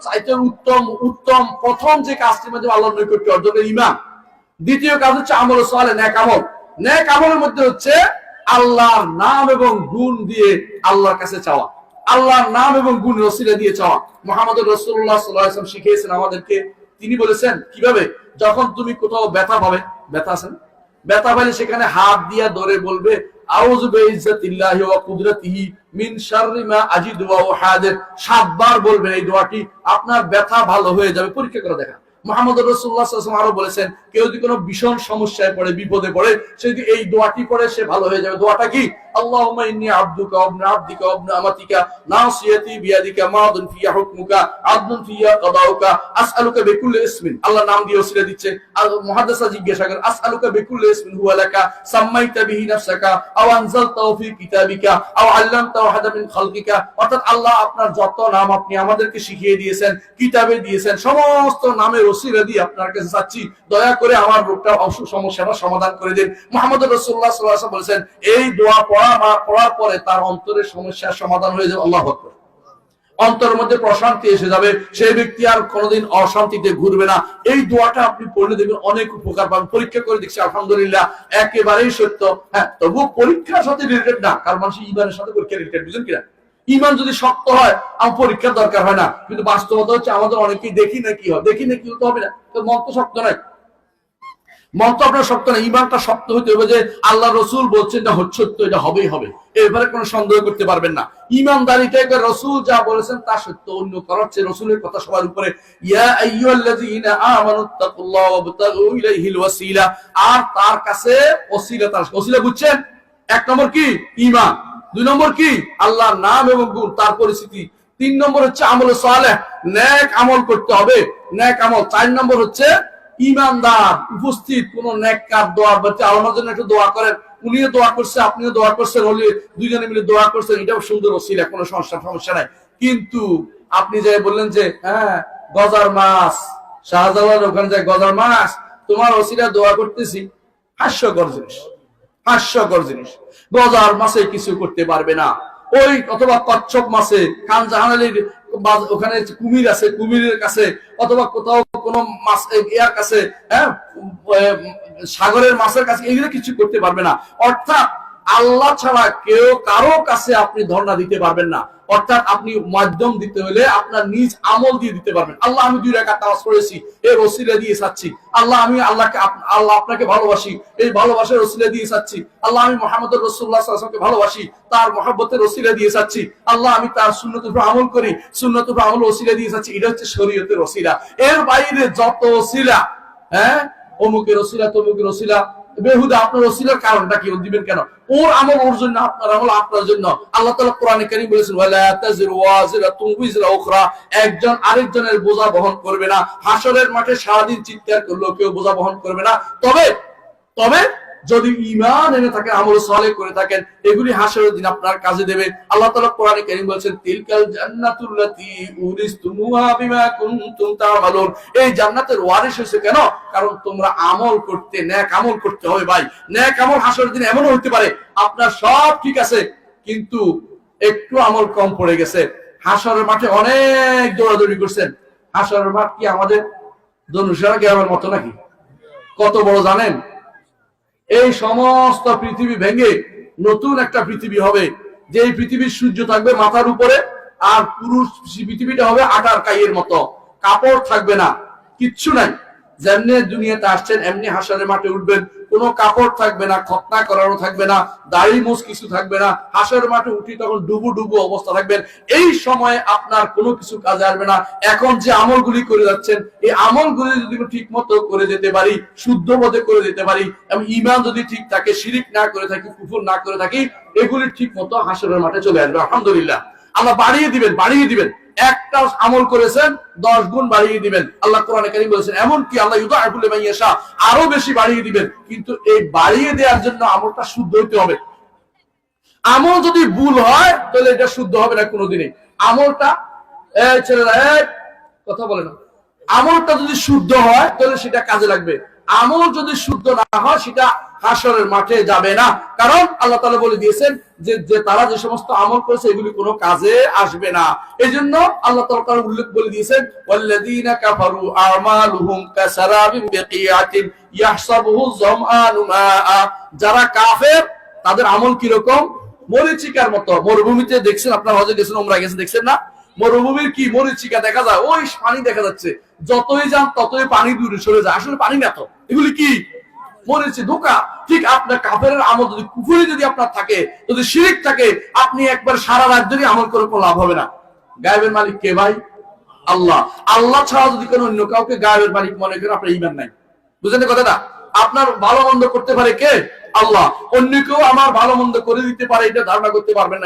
চাইতে উত্তম উত্তম প্রথম যে কাজটির মধ্যে আল্লাহর নৈকট্য অর্জনের ঈমান। দ্বিতীয় কাজ হচ্ছে আমল সালেহ, নেক আমল। নেক আমলের মধ্যে হচ্ছে আল্লাহর নাম এবং গুণ দিয়ে আল্লাহর কাছে চাওয়া, আল্লাহর নাম এবং গুণ ওসিলা দিয়ে চাওয়া। মুহাম্মদুর রাসূলুল্লাহ সাল্লাল্লাহু আলাইহি ওয়াসাল্লাম শিখিয়েছেন আমাদেরকে। তিনি বলেছেন কিভাবে, যখন তুমি কোথাও ব্যথা পাবে, ব্যথা আছেন, ব্যথা পাইলে সেখানে হাত দিয়া ধরে বলবে আউযু বিইজ্জাতিল্লাহি ওয়া কুদরাতিহি মিন শাররি মা আজিদু ওয়া উহাদির। 7 বার বলবেন এই দোয়াটি, আপনার ব্যথা ভালো হয়ে যাবে। পরীক্ষা করে দেখা। মুহাম্মদুর রাসূলুল্লাহ সাল্লাল্লাহু আলাইহি ওয়াসাল্লাম আরো বলেছেন, কেউ যদি কোনো ভীষণ সমস্যায় পড়ে, বিপদে পড়ে, সে যদি এই দোয়াটি পড়ে সে ভালো হয়ে যাবে। দোয়াটা কি? আল্লাহুম্মা ইন্নী আবদুকা ওয়া ইবনু আবদিকা ওয়া ইবনু আমাতিকা নাসিয়াতি বিয়াদিকা মাদিন ফিয়া হুকমুকা আদলুন ফিয়া কাদাউকা আসআলুকা বিকুল্লি ইসমিন। আল্লাহ নাম দিয়ে ওসিলা দিচ্ছে। আর মুহাদ্দিসরা জিজ্ঞাসা করেন আসআলুকা বিকুল্লি ইসমিন হুয়া লাকা সাম্মাইতা বিহি নাফসাকা আও আনজালতাহু ফি কিতাবিকা আও আল্লামতাহু আহাদা মিন খালকিকা। অর্থাৎ আল্লাহ আপনার যত নাম আপনি আমাদেরকে শিখিয়ে দিয়েছেন, কিতাবে দিয়েছেন, সমস্ত নামের ওসিলা দিয়ে আপনার কাছে চাচ্ছি, দয়া করে আমার রোগটা সমস্যাটা সমাধান করে দিন। মুহাম্মদুর রাসূলুল্লাহ সাল্লাল্লাহু আলাইহি ওয়াসাল্লাম বলেছেন, এই দোয়া পড়ার পরে তার অন্তরের সমস্যার সমাধান হয়ে যাবে। আল্লাহু আকবার। অন্তরের মধ্যে প্রশান্তি এসে যাবে, সেই ব্যক্তি আর কোনোদিন অশান্তিতে ঘুরবে না। এই দোয়াটা আপনি পড়লে দেখবেন অনেক উপকার পাবেন। পরীক্ষা করে দেখছি, আলহামদুলিল্লাহ একেবারেই সত্য। হ্যাঁ, তবু পরীক্ষার সাথে রিলেটেড না, কারণ মানুষ ঈমানের সাথে পরীক্ষা রিলেটেড, বুঝেন কিনা? ঈমান যদি শক্ত হয় আমার পরীক্ষার দরকার হয় না। কিন্তু বাস্তবতা হচ্ছে আমাদের অনেকেই দেখি না কি হয়, দেখি না কি হতে হবে না, মন তো শক্ত নাই, মন তো আপনার শক্ত না। ঈমানটা শক্ত হতে হবে যে আল্লাহ রাসূল বলছেন এটা হচ্ছে সত্য, এটা হবেই হবে, এবারে কোনো সন্দেহ করতে পারবেন না। ঈমানদারিটা রাসূল যা বলেছেন তা সত্য, অন্য কারো চেয়ে রাসূলের কথা সবার উপরে। ইয়া আইয়ুহাল্লাযীনা আমানুত্তাকুল্লাহ ওয়াবতাগু ইলাইহিল ওয়াসিলা। আর তার কাছে ওসিলা, তার ওসিলা বুঝছেন? 1 নম্বর কি? ঈমান। 2 নম্বর কি? আল্লাহর নাম এবং গুণ, তার পরিস্থিতি। 3 নম্বর হচ্ছে আমল সালেহ, নেক আমল করতে হবে, নেক আমল। 4 নম্বর হচ্ছে ঈমানদার উপস্থিত কোন নেককার দোয়া, বাচ্চা আল্লাহর জন্য একটু দোয়া করেন, উনিও দোয়া করছে আপনিও দোয়া করছেন, হলে দুইজনে মিলে দোয়া করছেন, এটাও সুন্দর ওসিলা, কোনো সমস্যা নাই। কিন্তু আপনি যাই বললেন যে হ্যাঁ গজার মাছ, শাহজালাল ওখানে যায় গজার মাছ, তোমার ওসিলা দোয়া করতেছি, হাস্যকর জিনিস, হাস্যকর জিনিস। গজার মাছে কিছু করতে পারবে না। ওই অথবা কচ্ছপ মাছে, খান জাহানালির ওখানে কুমির আছে, কুমিরের কাছে, অথবা কোথাও কোনো মাছ ইয়ার কাছে, হ্যাঁ সাগরের মাছের কাছে, এগুলো কিছু করতে পারবে না। অর্থাৎ আল্লাহ ছাড়া কেউ কারো কাছে আপনি ধর্ণা দিতে পারবেন না। অর্থাৎ আপনি মাধ্যম দিতে হলে আপনার নিজ আমল দিয়ে দিতে পারবেন। আল্লাহ আমি 2 রাকাত নামাজ পড়েছি, এর ওসিলা দিয়ে চাচ্ছি। আল্লাহ আমি আল্লাহ আপনাকে ভালোবাসি, এই ভালোবাসার ওসিলা দিয়ে চাচ্ছি। আল্লাহ আমি মুহাম্মদুর রাসূলুল্লাহ সাল্লাল্লাহু আলাইহি ওয়াসাল্লামকে ভালোবাসি, তার মহব্বতের ওসিলা দিয়ে চাচ্ছি। আল্লাহ আমি তার সুন্নতের উপর আমল করি, সুন্নতের উপর আমল ওসিলা দিয়ে চাচ্ছি। এটা হচ্ছে শরীয়তের ওসিলা। এর বাইরে যত ওসিলা, হ্যাঁ অমুকের ওসিলা তমুকের ওসিলা, বেহুদা। আপনার ওসিলার কারণটা কি? দিবেন কেন? ওর আমল ওর জন্য, আপনার আমল আপনার জন্য। আল্লাহ তাআলা কোরআনে কারীম বলেছেন ওয়ালা তাযিরু ওয়াজিরাতুন উযরা উখরা। একজন আরেকজনের বোঝা বহন করবে না। হাসরের মাঠে সারাদিন চিৎকার করলেও কেউ বোঝা বহন করবে না। তবে যদি ঈমান এনে থাকেন, আমল সালেহ করে থাকেন, এগুলি হাসরের দিন আপনার কাজে দেবে। আল্লাহ তাআলা কোরআনে কারীম বলেছেন তিলকাল জান্নাতুল্লাতী উরিসতুমুহা বিমা কুনতুম তা'মালুন। এই জান্নাতের ওয়ারিস হইছে কেন? কারণ তোমরা আমল করতে, নেক আমল করতে হবে ভাই। নেক আমল হাসরের দিন এমনও হতে পারে আপনার সব ঠিক আছে কিন্তু একটু আমল কম পড়ে গেছে। হাসরের মাঠে অনেক দৌড়াদৌড়ি করছেন। হাসরের মাঠ কি আমাদের ধনুষের গ্রামের মতো নাকি? কত বড় জানেন? এই সমস্ত পৃথিবী ভেঙে নতুন একটা পৃথিবী হবে, যে পৃথিবীর সূর্য থাকবে মাথার উপরে, আর পুরুষ পৃথিবীটা হবে আটার কাইয়ের মতো, কাপড় থাকবে না, কিচ্ছু নাই। যেমনি দুনিয়াতে আসছেন এমনি হাসরের মাঠে উঠবেন, কোনো কাপড় থাকবে না, খতনা করানো থাকবে না, দাড়ি মুছ কিছু থাকবে না। হাসরের মাঠে উঠি তখন ডুবু ডুবু অবস্থা থাকবেন। এই সময় আপনার কোনো কিছু কাজে আসবে না। এখন যে আমলগুলি করে যাচ্ছেন, এই আমলগুলি যদি ঠিক মতো করে যেতে পারি, শুদ্ধ পথে করে যেতে পারি, এবং ঈমান যদি ঠিক থাকে, শিরিক না করে থাকি, কুফর না করে থাকি, এগুলি ঠিক মতো হাসরের মাঠে চলে আসবে। আলহামদুলিল্লাহ। আল্লাহ বাড়িয়ে দিবেন। একটা আমল করেছেন 10 গুণ বাড়িয়ে দিবেন। আল্লাহ কোরআনে কারীম বলেছেন এমন কি আল্লাহ ইউদাইফু লিমান ইয়াশা, আরো বেশি বাড়িয়ে দিবেন। কিন্তু এই বাড়িয়ে দেওয়ার জন্য আমলটা শুদ্ধ হতে হবে। আমল যদি ভুল হয় তাহলে এটা শুদ্ধ হবে না কোনোদিনই। আমলটা ছেলেরা কথা বলে না, আমলটা যদি শুদ্ধ হয় তাহলে সেটা কাজে লাগবে। আমল যদি শুদ্ধ না হয় সেটা হাসরের মাঠে যাবে না। কারণ আল্লাহ তাআলা বলে দিয়েছেন যে তারা যে সমস্ত আমল করেছে এগুলি কোনো কাজে আসবে না। এজন্য আল্লাহ তাআলা উল্লেখ বলে দিয়েছেন ওয়াল্লাযীনা কাফারু আমালুহুম কাসারাবিন বিকিয়াতিন ইয়াহসাবুহু যামআনু মাআ। যারা কাফের তাদের আমল কি রকম? মরিচিকার মতো। মরুভূমিতে দেখছেন, আপনারা হজে গেছেন, উমরা গেছেন, দেখছেন না মরুভূমির কি মরিচিকা দেখা যায়, ওই পানি দেখা যাচ্ছে, যতই যান ততই পানি দূরে সরে যায়, আসলে পানি না তো, এগুলি কি মরিচি, ধোঁকা। ঠিক আপনার কাফেরের আমল যদি কুফরি যদি আপনার থাকে, যদি শিরিক থাকে, আপনি একবার সারা রাত যদি আমল করে কোনো লাভ হবে না। গায়েবের মালিক কে ভাই? আল্লাহ। আল্লাহ ছাড়া যদি কোনো অন্য কাউকে গায়েবের মালিক মনে করেন, আপনার ঈমান নাই। বুঝলেন কথাটা? আপনার ভালো মন্দ করতে পারে কে? আল্লাহ। অন্য কেউ আমার ভালো মন্দ করে দিতে পারে এটা ধারণা করতে পারবেন না।